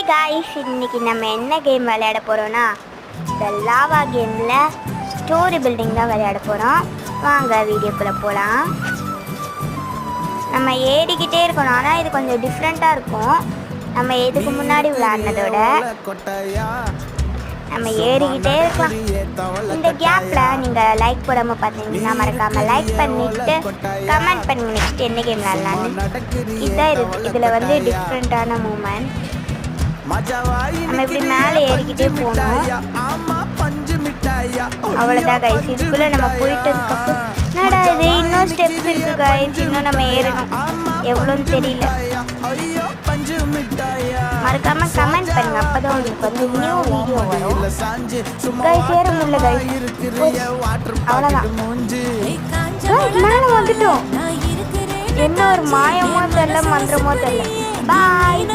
Guys, இன்னைக்கு நம்ம என்ன கேம் விளையாட போகிறோன்னா இந்த லாவா கேமில் ஸ்டோரி பில்டிங் தான் விளையாட போகிறோம். வாங்க வீடியோக்குள்ளே போகலாம். நம்ம ஏறிக்கிட்டே இருக்கணும், ஆனால் இது கொஞ்சம் டிஃப்ரெண்ட்டாக இருக்கும் நம்ம எதுக்கு முன்னாடி விளையாடினதோட. நம்ம ஏறிக்கிட்டே இருக்கலாம். இந்த கேப்பில் நீங்கள் லைக் போடாமல் பார்த்தீங்கன்னா மறக்காமல் லைக் பண்ணிவிட்டு கமெண்ட் பண்ணுங்க நெக்ஸ்ட் என்ன கேம் விளையாடலான்னு. இதுதான் இதில் வந்து டிஃப்ரெண்ட்டான மூமெண்ட். நம்ம இப்படி மேலே ஏறிக்கிட்டே போகணும். அவ்வளோதான் கைஸ். இதுக்குள்ளே நம்ம போயிட்டதுக்கப்புறம் என்னடா இது இன்னும் ஸ்டெப்ஸ் இருக்கு கைஸ், இன்னும் நம்ம ஏறணும். எவ்வளோன்னு தெரியல. மறக்காம கமெண்ட் பண்ணுங்க, அப்பதான் உங்களுக்கு வந்து நியூ வீடியோ வரும். கைஸ் ஏற முடியல கைஸ், அவ்வளோதான். மேலே வந்துட்டோம். என்ன ஒரு மாயமோ தெரியல, மந்திரமோ தெரியல. பாய்.